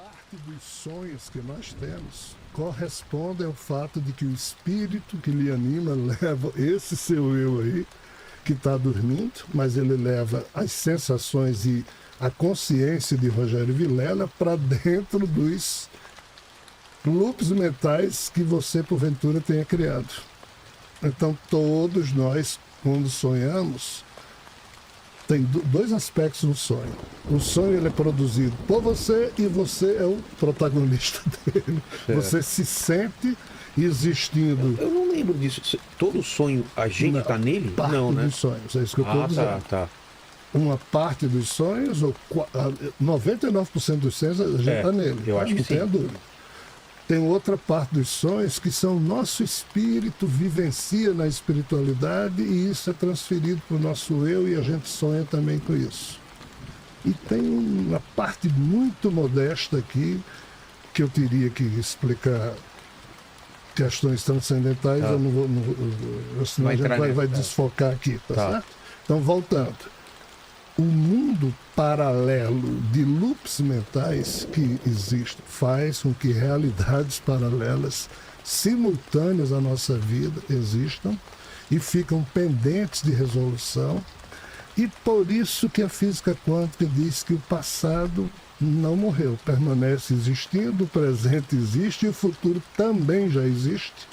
parte dos sonhos que nós temos corresponde ao fato de que o espírito que lhe anima leva esse seu eu aí, que está dormindo, mas ele leva as sensações e a consciência de Rogério Vilela para dentro dos loops mentais que você, porventura, tenha criado. Então, todos nós, quando sonhamos, tem dois aspectos no sonho. O sonho ele é produzido por você e você é o protagonista dele. Você se sente existindo. Eu não lembro disso. Todo sonho a gente está nele? Parte Não, né? dos sonhos, é isso que eu estou dizendo. Tá. Uma parte dos sonhos, ou 99% dos sonhos, a gente está nele. Eu acho que não sim. tenha dúvida. Tem outra parte dos sonhos que são o nosso espírito vivencia na espiritualidade e isso é transferido para o nosso eu e a gente sonha também com isso. E tem uma parte muito modesta aqui que eu teria que explicar questões transcendentais, eu não vou, senão a gente vai desfocar aqui, tá certo? Então, voltando. O mundo paralelo de loops mentais que existe faz com que realidades paralelas simultâneas à nossa vida existam e ficam pendentes de resolução. E por isso que a física quântica diz que o passado não morreu, permanece existindo, o presente existe e o futuro também já existe.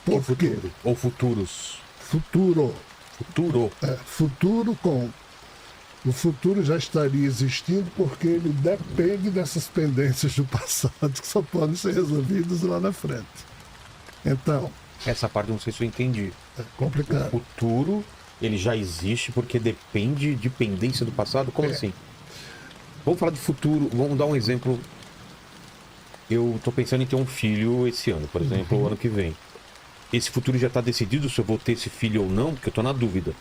Por quê? Ou futuros? Futuro. Futuro com... O futuro já estaria existindo porque ele depende dessas pendências do passado que só podem ser resolvidas lá na frente. Então... Essa parte não sei se eu entendi. É complicado. O futuro, ele já existe porque depende de pendência do passado? Como assim? Vamos falar de futuro, vamos dar um exemplo. Eu estou pensando em ter um filho esse ano, por exemplo, o ano que vem. Esse futuro já está decidido se eu vou ter esse filho ou não, porque eu estou na dúvida.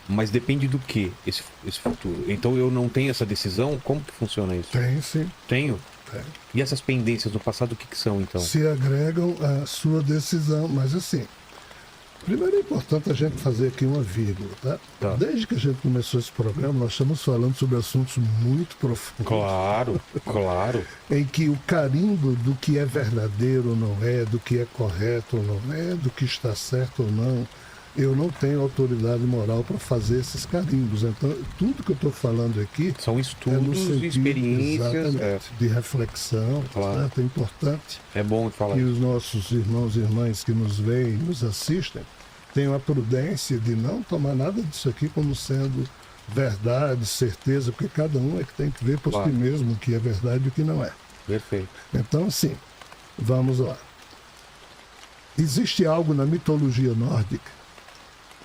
Mas depende do que esse futuro? Então eu não tenho essa decisão? Como que funciona isso? Tem, sim. Tenho? Tem. E essas pendências do passado, o que são então? Se agregam à sua decisão, mas assim... Primeiro é importante a gente fazer aqui uma vírgula, tá? Desde que a gente começou esse programa, nós estamos falando sobre assuntos muito profundos. Claro. Em que o carimbo do que é verdadeiro ou não é, do que é correto ou não é, do que está certo ou não, eu não tenho autoridade moral para fazer esses carimbos. Então, tudo que eu estou falando aqui... São estudos, experiências... de reflexão, certo? É importante é bom falar que os nossos irmãos e irmãs que nos veem, nos assistem, tenham a prudência de não tomar nada disso aqui como sendo verdade, certeza, porque cada um é que tem que ver por si mesmo o que é verdade e o que não é. Perfeito. Então, assim, vamos lá. Existe algo na mitologia nórdica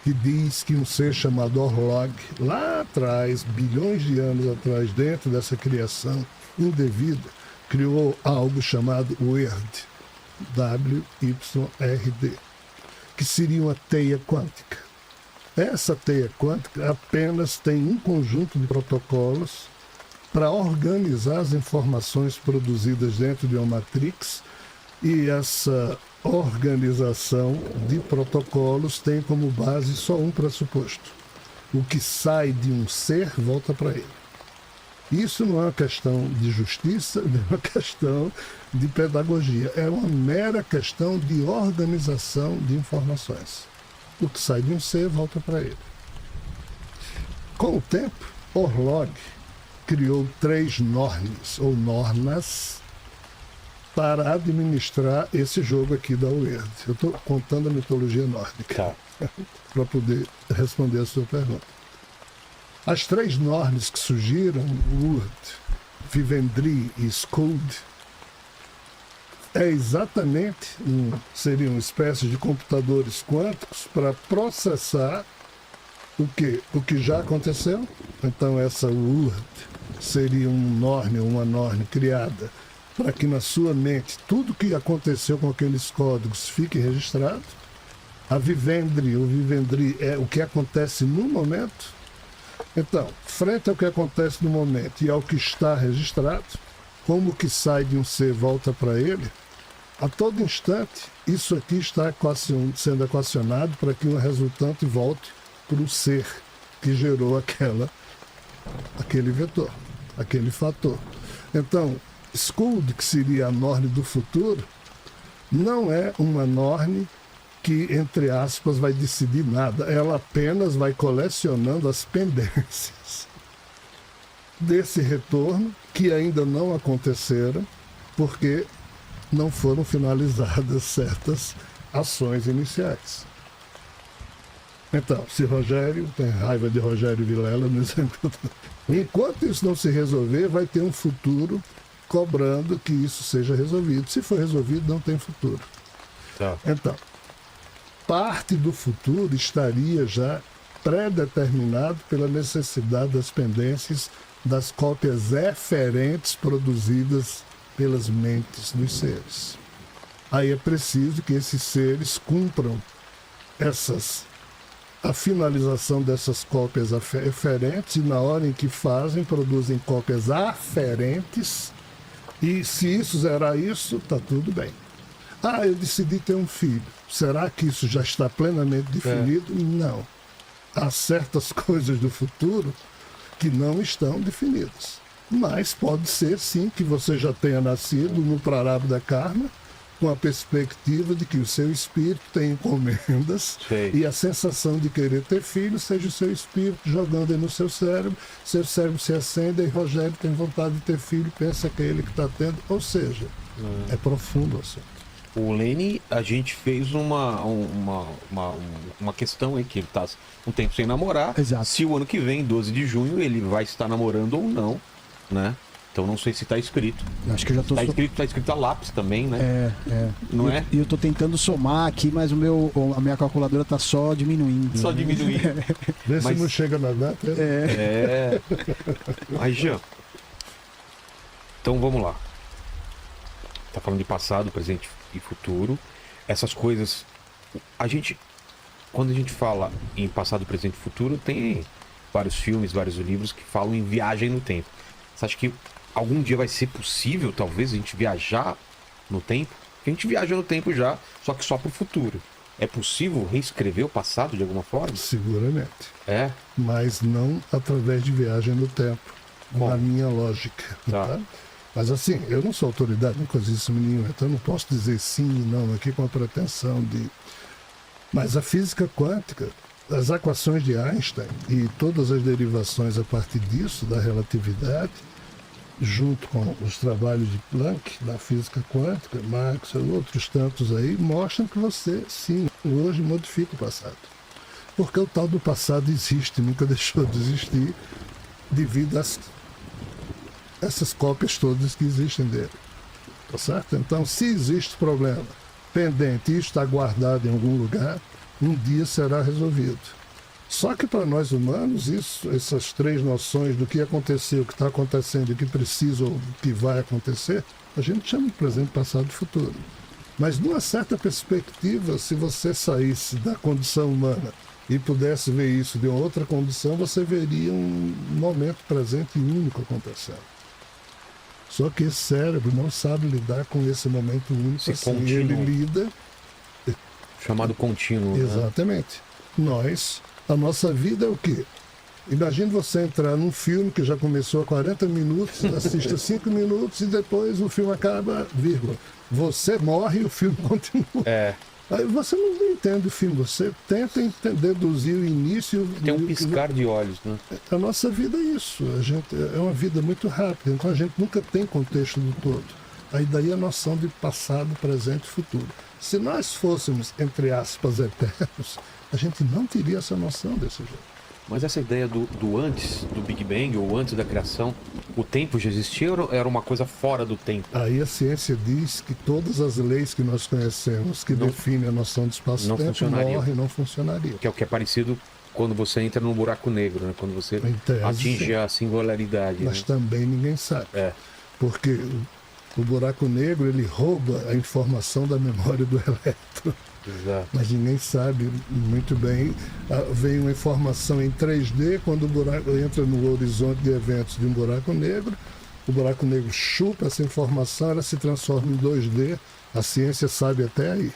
que diz que um ser chamado Orlog, lá atrás, bilhões de anos atrás, dentro dessa criação indevida, criou algo chamado Wyrd, W-Y-R-D, que seria uma teia quântica. Essa teia quântica apenas tem um conjunto de protocolos para organizar as informações produzidas dentro de uma matrix, e essa organização de protocolos tem como base só um pressuposto. O que sai de um ser volta para ele. Isso não é uma questão de justiça, nem uma questão de pedagogia. É uma mera questão de organização de informações. O que sai de um ser volta para ele. Com o tempo, Orlog criou 3 nornes, ou nornas, para administrar esse jogo aqui da Wyrd. Eu estou contando a mitologia nórdica para poder responder a sua pergunta. As 3 nornes que surgiram, Urd, Vivendri e Skuld, seriam espécies de computadores quânticos para processar o que já aconteceu. Então essa Urd seria um norne, uma norne criada para que na sua mente tudo que aconteceu com aqueles códigos fique registrado. A Vivendri, ou Vivendri, é o que acontece no momento. Então, frente ao que acontece no momento e ao que está registrado, como o que sai de um ser volta para ele, a todo instante, isso aqui está sendo equacionado para que uma resultante volte para o ser que gerou aquele vetor, aquele fator. Então, Skuld, que seria a Norne do futuro, não é uma Norne que, entre aspas, vai decidir nada. Ela apenas vai colecionando as pendências desse retorno, que ainda não aconteceram, porque não foram finalizadas certas ações iniciais. Então, se Rogério, tem raiva de Rogério Vilela no exemplo, enquanto isso não se resolver, vai ter um futuro cobrando que isso seja resolvido. Se for resolvido, não tem futuro. Tá. Então, parte do futuro estaria já pré-determinado pela necessidade das pendências das cópias eferentes produzidas pelas mentes dos seres. Aí é preciso que esses seres cumpram a finalização dessas cópias eferentes, e na hora em que fazem, produzem cópias aferentes, e se isso zerar isso, está tudo bem. Ah, eu decidi ter um filho. Será que isso já está plenamente definido? Não. Há certas coisas do futuro que não estão definidas. Mas pode ser, sim, que você já tenha nascido no Prarabdha Karma, com a perspectiva de que o seu espírito tem encomendas. Sei. E a sensação de querer ter filho seja o seu espírito jogando aí no seu cérebro se acende e Rogério tem vontade de ter filho, pensa que é ele que está tendo. Ou seja, é profundo o assunto. O Lenny, a gente fez uma questão aí, que ele está um tempo sem namorar. Exato. Se o ano que vem, 12 de junho, ele vai estar namorando ou não, né? Então não sei se está escrito. Acho que eu já tô... Tá escrito a lápis também, né? Não é? E eu tô tentando somar aqui, mas a minha calculadora tá só diminuindo. Só diminuir. Vê se Mas- não chega na data. É. Aí, Jean. Então vamos lá. Tá falando de passado, presente e futuro. Essas coisas. Quando a gente fala em passado, presente e futuro, tem vários filmes, vários livros que falam em viagem no tempo. Você acha que algum dia vai ser possível, talvez, a gente viajar no tempo? Porque a gente viaja no tempo já, só que só pro futuro. É possível reescrever o passado de alguma forma? Seguramente. É. Mas não através de viagem no tempo, Bom. na minha lógica. Tá. Tá? Mas assim, eu não sou autoridade em coisíssimo nenhum, então eu não posso dizer sim e não aqui com a pretensão de... Mas a física quântica, as equações de Einstein e todas as derivações a partir disso, da relatividade, junto com os trabalhos de Planck, da física quântica, Maxwell, outros tantos aí, mostram que você, sim, hoje modifica o passado. Porque o tal do passado existe, nunca deixou de existir, devido a essas cópias todas que existem dele. Tá certo? Então, se existe problema pendente e está guardado em algum lugar, um dia será resolvido. Só que para nós humanos, essas três noções do que aconteceu, o que está acontecendo, o que precisa ou o que vai acontecer, a gente chama de presente, passado e futuro. Mas numa certa perspectiva, se você saísse da condição humana e pudesse ver isso de uma outra condição, você veria um momento presente e único acontecendo. Só que esse cérebro não sabe lidar com esse momento único Esse assim. contínuo. Ele lida... Chamado contínuo. Né? Exatamente. A nossa vida é o quê? Imagine você entrar num filme que já começou há 40 minutos, assista 5 minutos e depois o filme acaba, vírgula. Você morre e o filme continua. É. Aí você não entende o filme, você tenta deduzir o início. Tem um piscar de olhos, né? A nossa vida é isso. É uma vida muito rápida, então a gente nunca tem contexto do todo. Aí daí a noção de passado, presente e futuro. Se nós fôssemos, entre aspas, eternos, a gente não teria essa noção desse jeito. Mas essa ideia do antes do Big Bang, ou antes da criação, o tempo já existia ou era uma coisa fora do tempo? Aí a ciência diz que todas as leis que nós conhecemos, que definem a noção de não espaço-tempo, funcionariam. morrem, não funcionariam. Que é o que é parecido quando você entra num buraco negro, né? Quando você Em tese, atinge sim. a singularidade. Mas Né? também ninguém sabe. É. Porque o buraco negro, ele rouba a informação da memória do elétron. Exato. Mas ninguém sabe muito bem. Vem uma informação em 3D, quando o buraco entra no horizonte de eventos de um buraco negro, o buraco negro chupa essa informação, ela se transforma em 2D, a ciência sabe até aí.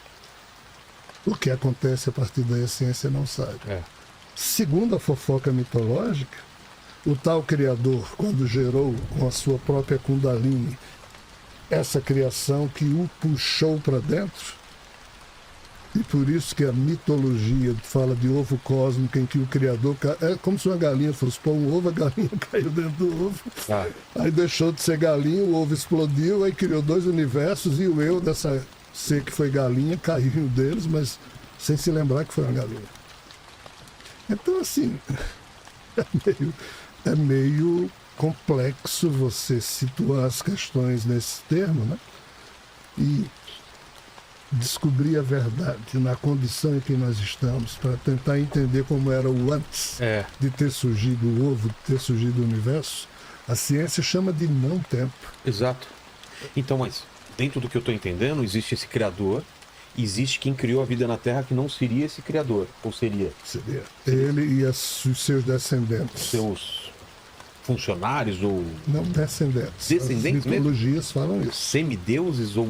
O que acontece a partir daí a ciência não sabe. É. Segundo a fofoca mitológica, o tal Criador, quando gerou com a sua própria Kundalini essa criação que o puxou para dentro, e por isso que a mitologia fala de ovo cósmico, em que o Criador... É como se uma galinha fosse pôr um ovo, a galinha caiu dentro do ovo. Aí deixou de ser galinha, o ovo explodiu, aí criou 2 universos, e o eu dessa ser que foi galinha caiu em um deles, mas sem se lembrar que foi uma galinha. Então, assim, é meio complexo você situar as questões nesse termo, né? E descobrir a verdade na condição em que nós estamos, para tentar entender como era o antes de ter surgido o ovo, de ter surgido o universo, a ciência chama de não tempo. Exato. Então, mas dentro do que eu estou entendendo, existe esse Criador, existe quem criou a vida na Terra que não seria esse Criador, ou seria? Seria ele e os seus descendentes. Seus funcionários ou... Não, descendentes. Descendentes As mitologias falam isso. Semideuses ou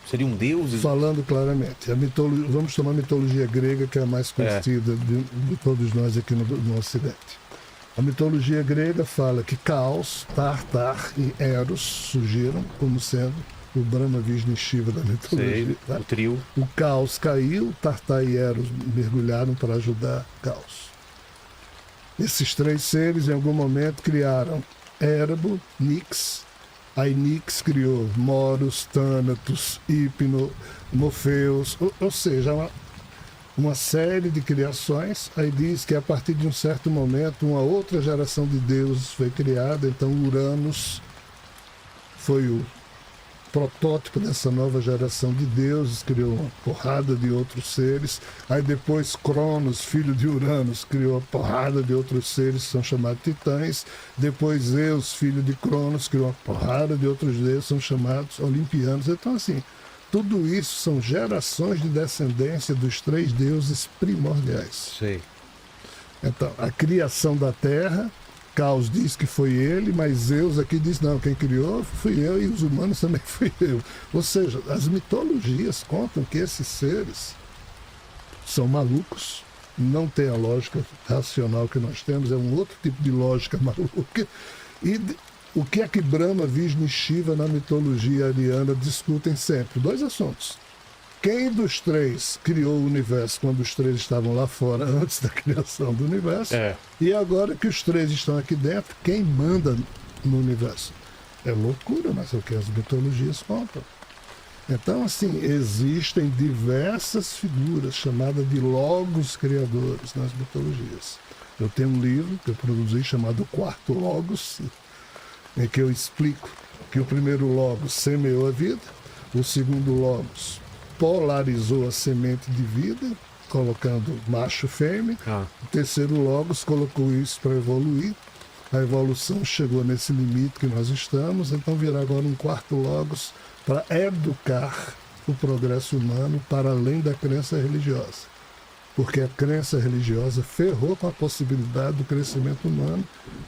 seriam deuses? Falando claramente. Vamos tomar a mitologia grega, que é a mais conhecida de todos nós aqui no Ocidente. A mitologia grega fala que Caos, Tartar e Eros surgiram como sendo o Brahma, Vishnu e Shiva da mitologia. Sei, tá? o trio. O Caos caiu, Tartar e Eros mergulharam para ajudar Caos. Esses 3 seres, em algum momento, criaram Érebo, Nix. Aí Nix criou Moros, Thanatos, Hipno, Morfeus, ou seja, uma série de criações. Aí diz que a partir de um certo momento, uma outra geração de deuses foi criada. Então Uranus foi o protótipo dessa nova geração de deuses, criou uma porrada de outros seres. Aí depois Cronos, filho de Uranus, criou uma porrada de outros seres que são chamados titãs. Depois Zeus, filho de Cronos, criou uma porrada de outros deuses que são chamados olimpianos. Então, assim, tudo isso são gerações de descendência dos 3 deuses primordiais. Sei. Então, a criação da Terra, Caos diz que foi ele, mas Zeus aqui diz, não, quem criou fui eu e os humanos também fui eu. Ou seja, as mitologias contam que esses seres são malucos, não tem a lógica racional que nós temos, é um outro tipo de lógica maluca. E o que é que Brahma, Vishnu e Shiva na mitologia ariana discutem sempre? 2 assuntos. Quem dos 3 criou o universo quando os 3 estavam lá fora, antes da criação do universo? E agora que os 3 estão aqui dentro, quem manda no universo? É loucura, mas é o que as mitologias contam. Então, assim, existem diversas figuras chamadas de logos criadores nas mitologias. Eu tenho um livro que eu produzi chamado Quarto Logos, em que eu explico que o primeiro logos semeou a vida, o segundo logos polarizou a semente de vida, colocando macho e fêmea. O terceiro logos colocou isso para evoluir. A evolução chegou nesse limite que nós estamos, então virá agora um quarto logos para educar o progresso humano para além da crença religiosa. Porque a crença religiosa ferrou com a possibilidade do crescimento humano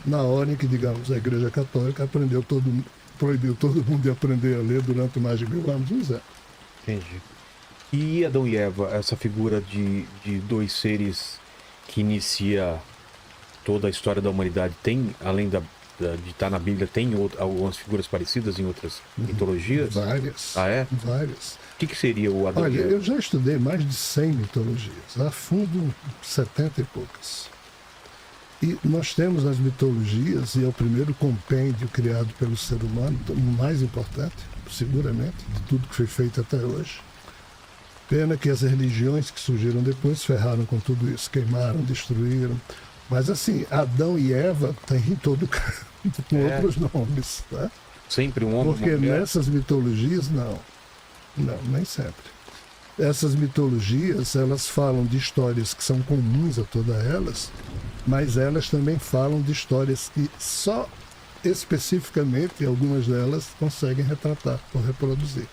na hora em que, digamos, a Igreja Católica proibiu todo mundo de aprender a ler durante mais de 1000 anos. Não é. Entendi. E Adão e Eva, essa figura de 2 seres que inicia toda a história da humanidade, tem, além de estar na Bíblia, tem algumas figuras parecidas em outras mitologias? Várias. Ah, é? Várias. O que seria o Adão Olha, e Eva? eu já estudei mais de 100 mitologias, a fundo 70 e poucas. E nós temos nas mitologias, e é o primeiro compêndio criado pelo ser humano, o mais importante, seguramente, de tudo que foi feito até hoje. Pena que as religiões que surgiram depois ferraram com tudo isso, queimaram, destruíram. Mas assim, Adão e Eva tem em todo canto, com outros nomes. Tá? Sempre um homem. Porque nessas mitologias, não, nem sempre. Essas mitologias, elas falam de histórias que são comuns a todas elas, mas elas também falam de histórias que só especificamente algumas delas conseguem retratar ou reproduzir.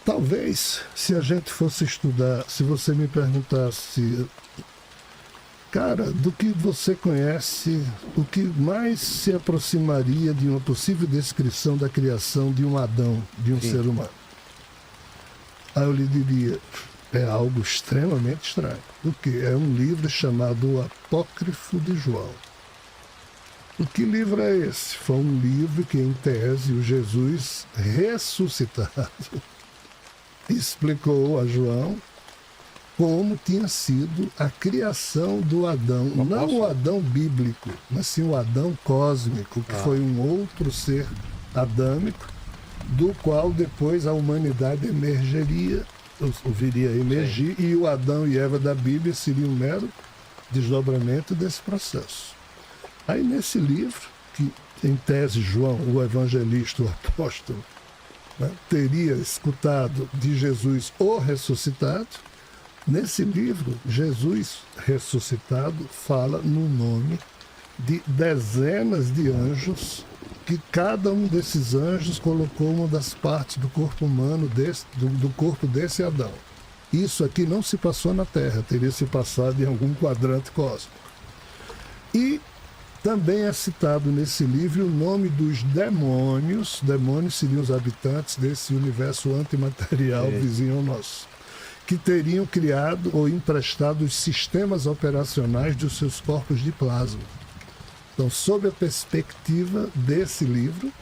Talvez, se a gente fosse estudar, se você me perguntasse, cara, do que você conhece, o que mais se aproximaria de uma possível descrição da criação de um Adão, de um ser humano? Aí eu lhe diria, é algo extremamente estranho. O que? É um livro chamado O Apócrifo de João. O que livro é esse? Foi um livro que, em tese, o Jesus ressuscitado explicou a João como tinha sido a criação do Adão. Não o Adão bíblico, mas sim o Adão cósmico, que foi um outro ser adâmico, do qual depois a humanidade emergeria, ou viria a emergir, e o Adão e Eva da Bíblia seria um mero desdobramento desse processo. Aí nesse livro, que em tese João, o evangelista, o apóstolo, né, teria escutado de Jesus o ressuscitado, nesse livro, Jesus ressuscitado fala no nome de dezenas de anjos, que cada um desses anjos colocou uma das partes do corpo humano, do corpo desse Adão. Isso aqui não se passou na Terra, teria se passado em algum quadrante cósmico. E também é citado nesse livro o nome dos demônios. Demônios seriam os habitantes desse universo antimaterial vizinho ao nosso, que teriam criado ou emprestado os sistemas operacionais dos seus corpos de plasma. Então, sob a perspectiva desse livro,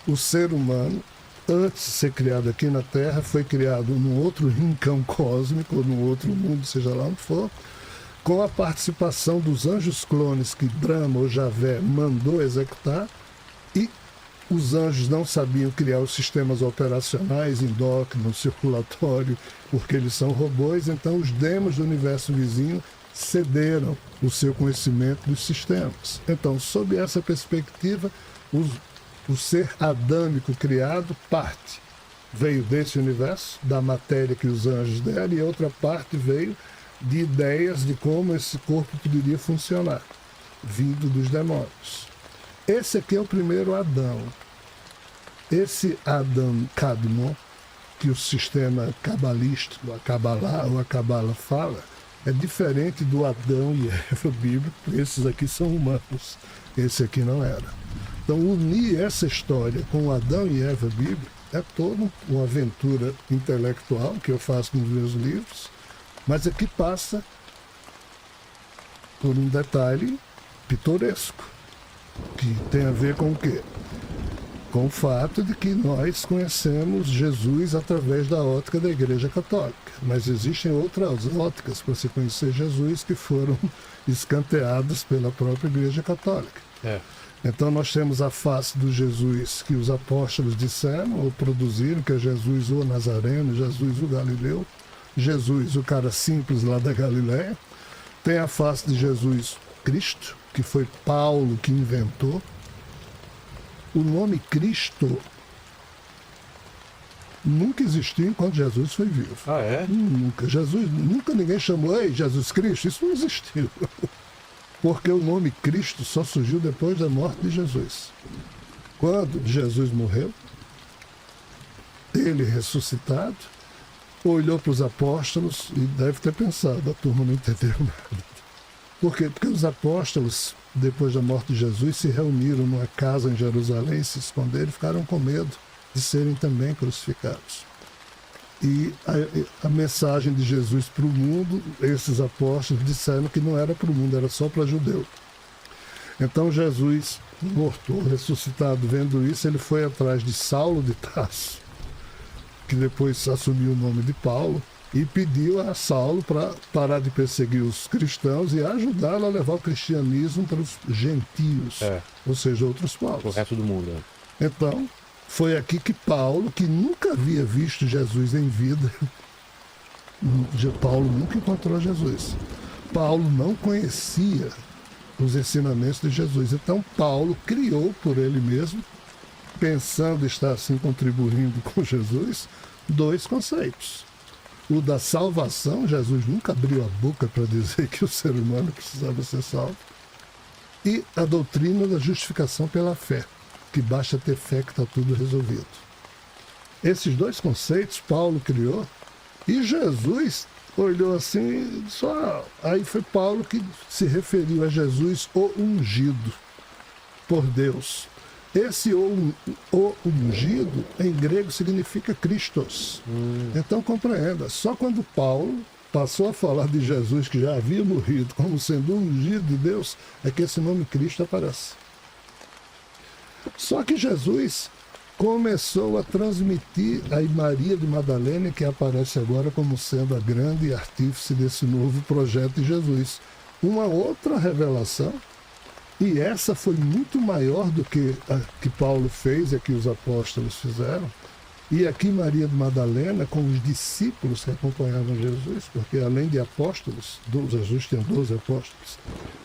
o ser humano, antes de ser criado aqui na Terra, foi criado num outro rincão cósmico, ou num outro mundo, seja lá onde for, com a participação dos anjos clones que Brahma ou Javé mandou executar, e os anjos não sabiam criar os sistemas operacionais, endócrino, circulatório, porque eles são robôs, então os demos do universo vizinho cederam o seu conhecimento dos sistemas. Então, sob essa perspectiva, o ser adâmico criado, parte veio desse universo, da matéria que os anjos deram, e outra parte veio de ideias de como esse corpo poderia funcionar, vindo dos demônios. Esse aqui é o primeiro Adão. Esse Adão Cadmon, que o sistema cabalístico, a Kabbalah ou a Kabbalah fala, é diferente do Adão e Eva bíblico. Esses aqui são humanos, esse aqui não era. Então, unir essa história com o Adão e Eva bíblico é toda uma aventura intelectual que eu faço nos meus livros, mas aqui passa por um detalhe pitoresco, que tem a ver com o quê? Com o fato de que nós conhecemos Jesus através da ótica da Igreja Católica, mas existem outras óticas para se conhecer Jesus que foram escanteadas pela própria Igreja Católica. Então nós temos a face do Jesus que os apóstolos disseram ou produziram, que é Jesus o Nazareno, Jesus o Galileu, Jesus o cara simples lá da Galiléia. Tem a face de Jesus Cristo, que foi Paulo que inventou. O nome Cristo nunca existiu enquanto Jesus foi vivo. Ah, é? Nunca ninguém chamou, ei, Jesus Cristo, isso não existiu. Porque o nome Cristo só surgiu depois da morte de Jesus. Quando Jesus morreu, ele ressuscitado, olhou para os apóstolos e deve ter pensado, a turma não entendeu nada. Por quê? Porque os apóstolos, depois da morte de Jesus, se reuniram numa casa em Jerusalém, se esconderam e ficaram com medo de serem também crucificados. E a mensagem de Jesus para o mundo, esses apóstolos disseram que não era para o mundo, era só para judeu. Então Jesus, morto, ressuscitado, vendo isso, ele foi atrás de Saulo de Tarso, que depois assumiu o nome de Paulo, e pediu a Saulo para parar de perseguir os cristãos e ajudá-lo a levar o cristianismo para os gentios, ou seja, outros povos. O resto do mundo. Então, foi aqui que Paulo, que nunca havia visto Jesus em vida, Paulo nunca encontrou Jesus. Paulo não conhecia os ensinamentos de Jesus. Então, Paulo criou por ele mesmo, pensando estar assim contribuindo com Jesus, dois conceitos. O da salvação, Jesus nunca abriu a boca para dizer que o ser humano precisava ser salvo. E a doutrina da justificação pela fé, que basta ter fé que está tudo resolvido. Esses dois conceitos Paulo criou, e Jesus olhou assim e disse, aí foi Paulo que se referiu a Jesus, o ungido por Deus. Esse o ungido, em grego, significa Christos. Então compreenda, só quando Paulo passou a falar de Jesus, que já havia morrido, como sendo o ungido de Deus, é que esse nome Cristo aparece. Só que Jesus começou a transmitir a Maria de Madalena, que aparece agora como sendo a grande artífice desse novo projeto de Jesus. Uma outra revelação, e essa foi muito maior do que a que Paulo fez e a que os apóstolos fizeram. E aqui Maria de Madalena, com os discípulos que acompanhavam Jesus, porque além de apóstolos, Jesus tinha 12 apóstolos,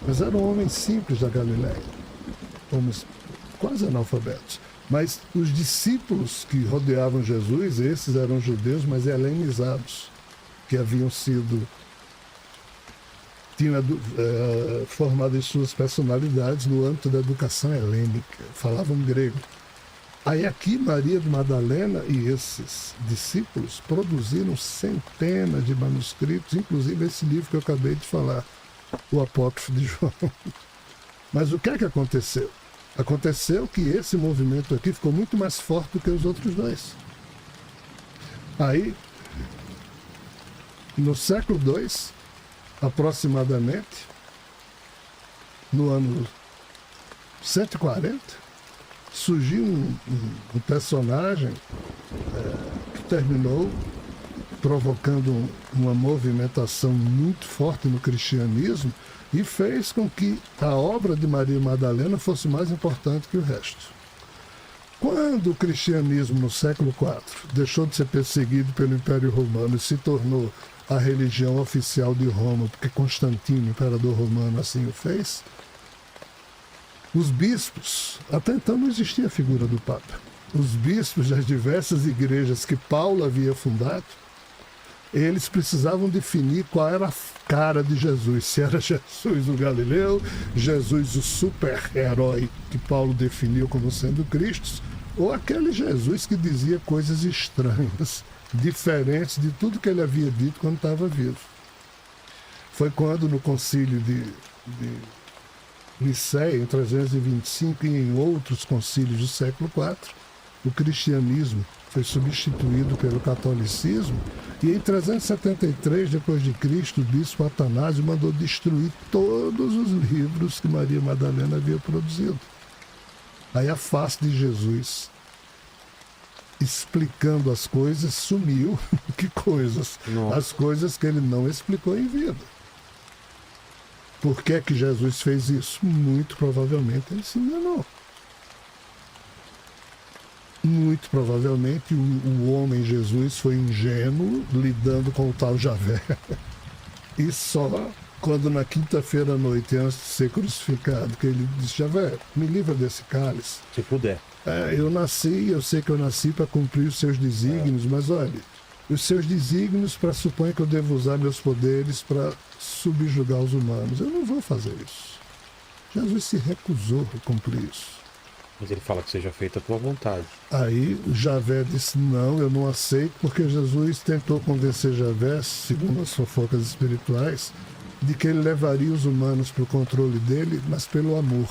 mas eram homens simples da Galileia, homens quase analfabetos. Mas os discípulos que rodeavam Jesus, esses eram judeus, mas helenizados, que haviam sido formado em suas personalidades no âmbito da educação helênica, falavam grego. Aí aqui Maria de Madalena e esses discípulos produziram centenas de manuscritos, inclusive esse livro que eu acabei de falar, o Apócrifo de João. Mas o que é que aconteceu? Aconteceu que esse movimento aqui ficou muito mais forte do que os outros dois. Aí, no século II, aproximadamente, no ano 140, surgiu um personagem que terminou provocando uma movimentação muito forte no cristianismo e fez com que a obra de Maria Madalena fosse mais importante que o resto. Quando o cristianismo, no século IV, deixou de ser perseguido pelo Império Romano e se tornou a religião oficial de Roma, porque Constantino, imperador romano, assim o fez, os bispos, até então não existia a figura do Papa, os bispos das diversas igrejas que Paulo havia fundado, eles precisavam definir qual era a cara de Jesus, se era Jesus o Galileu, Jesus o super-herói que Paulo definiu como sendo Cristo, ou aquele Jesus que dizia coisas estranhas, diferentes de tudo que ele havia dito quando estava vivo. Foi quando no concílio de Nicéia, em 325, e em outros concílios do século IV, o cristianismo foi substituído pelo catolicismo, e em 373 depois de Cristo, o bispo Atanásio mandou destruir todos os livros que Maria Madalena havia produzido. Aí a face de Jesus, explicando as coisas, sumiu. Que coisas? Nossa. As coisas que ele não explicou em vida. Por que é que Jesus fez isso? Muito provavelmente ele se enganou. Muito provavelmente o homem Jesus foi ingênuo lidando com o tal Javé. E só quando na quinta-feira à noite, antes de ser crucificado, que ele disse: Javé, me livra desse cálice. Se puder. Eu sei que eu nasci para cumprir os seus desígnios, mas olha, os seus desígnios pressupõem que eu devo usar meus poderes para subjugar os humanos. Eu não vou fazer isso. Jesus se recusou a cumprir isso. Mas ele fala que seja feita a tua vontade. Aí Javé disse: não, eu não aceito, porque Jesus tentou convencer Javé, segundo as fofocas espirituais, de que ele levaria os humanos para o controle dele, mas pelo amor,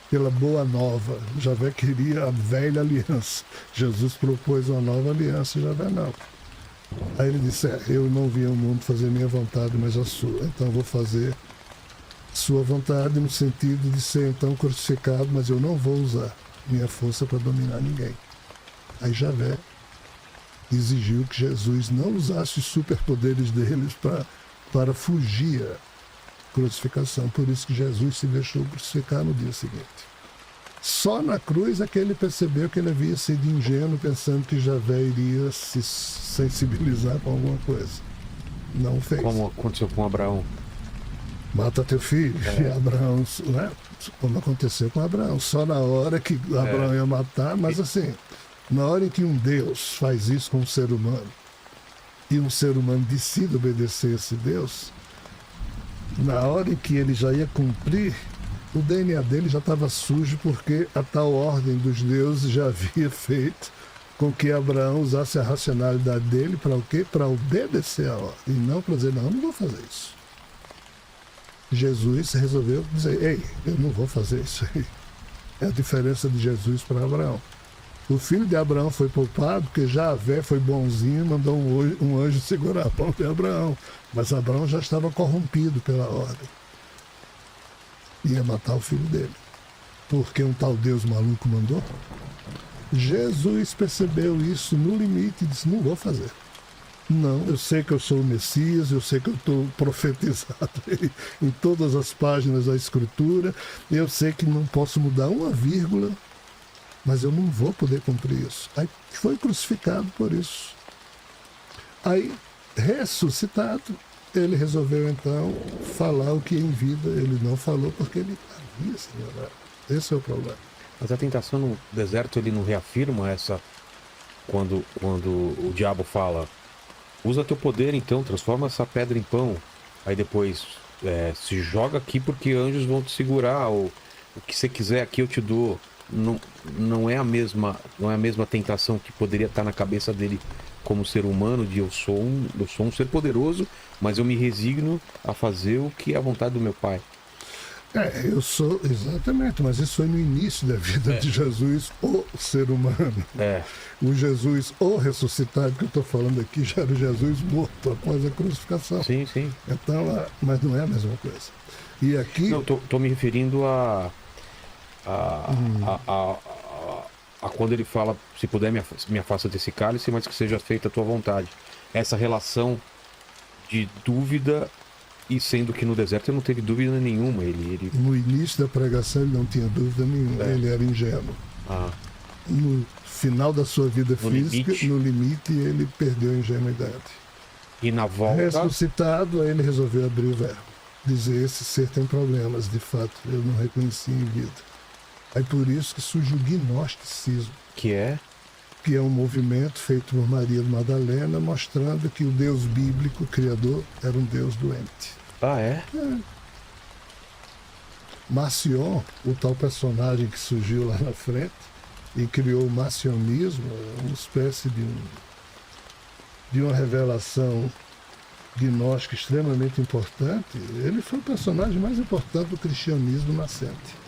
pela boa nova. Javé queria a velha aliança. Jesus propôs uma nova aliança e Javé não. Aí ele disse: eu não vim ao mundo fazer minha vontade, mas a sua. Então eu vou fazer sua vontade no sentido de ser então crucificado, mas eu não vou usar minha força para dominar ninguém. Aí exigiu que Jesus não usasse os superpoderes deles para fugir à crucificação. Por isso que Jesus se deixou crucificar no dia seguinte. Só na cruz é que ele percebeu que ele havia sido ingênuo, pensando que Javé iria se sensibilizar com alguma coisa. Não fez. Como aconteceu com Abraão. Mata teu filho. E Abraão, né? Como aconteceu com Abraão. Só na hora que Abraão ia matar, mas assim, na hora em que um Deus faz isso com um ser humano, e um ser humano decide obedecer a esse Deus, na hora em que ele já ia cumprir, o DNA dele já estava sujo, porque a tal ordem dos deuses já havia feito com que Abraão usasse a racionalidade dele para o quê? Para obedecer a ordem, e não para dizer: não vou fazer isso. Jesus resolveu dizer: ei, eu não vou fazer isso aí. É a diferença de Jesus para Abraão. O filho de Abraão foi poupado porque Javé foi bonzinho, mandou um anjo segurar a mão de Abraão. Mas Abraão já estava corrompido pela ordem. Ia matar o filho dele. Porque um tal Deus maluco mandou. Jesus percebeu isso no limite e disse, não vou fazer. Não, eu sei que eu sou o Messias, eu sei que eu estou profetizado em todas as páginas da Escritura, eu sei que não posso mudar uma vírgula, mas eu não vou poder cumprir isso. Aí foi crucificado por isso. Aí, ressuscitado, ele resolveu então falar o que em vida ele não falou, porque ele havia se ignorado. Esse é o problema. Mas a tentação no deserto, ele não reafirma essa... Quando o diabo fala, usa teu poder então, transforma essa pedra em pão. Aí depois se joga aqui porque anjos vão te segurar, ou o que você quiser aqui eu te dou. Não é a mesma tentação que poderia estar na cabeça dele como ser humano, de eu sou um ser poderoso, mas eu me resigno a fazer o que é a vontade do meu pai. Eu sou, exatamente, mas isso foi no início da vida de Jesus, o ser humano. O Jesus, o ressuscitado, que eu estou falando aqui, já era o Jesus morto após a crucificação. Sim, sim. Então, mas não é a mesma coisa. E aqui... Não, estou me referindo a quando ele fala, se puder me afasta desse cálice, mas que seja feita a tua vontade. Essa relação de dúvida, e sendo que no deserto ele não teve dúvida nenhuma. Ele... No início da pregação ele não tinha dúvida nenhuma, ele era ingênuo. No final da sua vida física, no limite, ele perdeu a ingenuidade. E na volta... Ressuscitado, aí ele resolveu abrir o verbo. Dizer, esse ser tem problemas, de fato, eu não reconheci em vida. Aí por isso que surge o gnosticismo. Que é um movimento feito por Maria Madalena, mostrando que o Deus bíblico, o Criador, era um Deus doente. Marcion, o tal personagem que surgiu lá na frente e criou o marcionismo, uma espécie de uma revelação gnóstica extremamente importante. Ele foi o personagem mais importante do cristianismo nascente.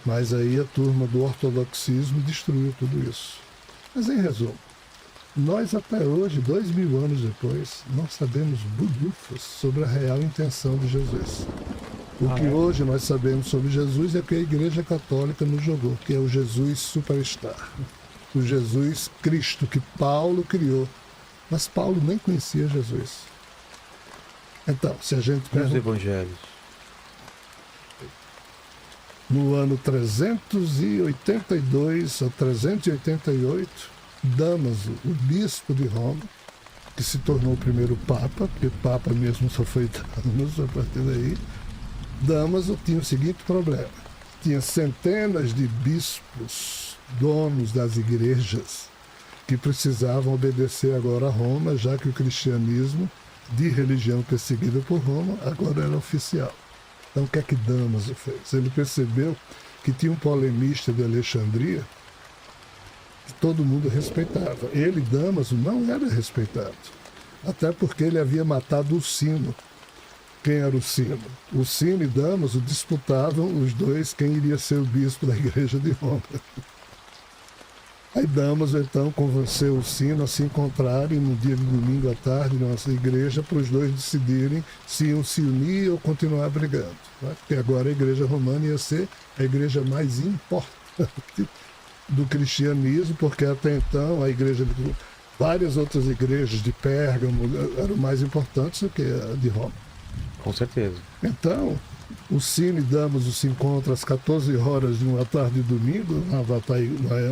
Mas aí a turma do ortodoxismo destruiu tudo isso. Mas em resumo, nós até hoje, 2000 anos depois, não sabemos bulhufas sobre a real intenção de Jesus. O que hoje nós sabemos sobre Jesus é que a Igreja Católica nos jogou, que é o Jesus superstar. O Jesus Cristo que Paulo criou. Mas Paulo nem conhecia Jesus. Então, se a gente os evangelhos. No ano 382 a 388, Damaso, o bispo de Roma, que se tornou o primeiro papa, porque papa mesmo só foi Damaso a partir daí, Damaso tinha o seguinte problema: tinha centenas de bispos, donos das igrejas, que precisavam obedecer agora a Roma, já que o cristianismo, de religião perseguida por Roma, agora era oficial. Então o que é que Damaso fez? Ele percebeu que tinha um polemista de Alexandria que todo mundo respeitava. Ele, Damaso, não era respeitado. Até porque ele havia matado o Sino. Quem era o Sino? O Sino e Damaso disputavam os dois quem iria ser o bispo da igreja de Roma. Aí Damaso então convenceu o Sino a se encontrarem no dia de domingo à tarde na nossa igreja para os dois decidirem se iam se unir ou continuar brigando. Né? Porque agora a igreja romana ia ser a igreja mais importante do cristianismo, porque até então a igreja de várias outras igrejas de Pérgamo eram mais importantes do que a de Roma. Com certeza. Então, o Sino e Damaso se encontram às 14 horas de uma tarde de domingo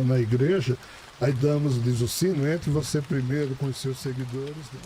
na igreja. Aí Damaso diz: o Sino, entre você primeiro com os seus seguidores. Né?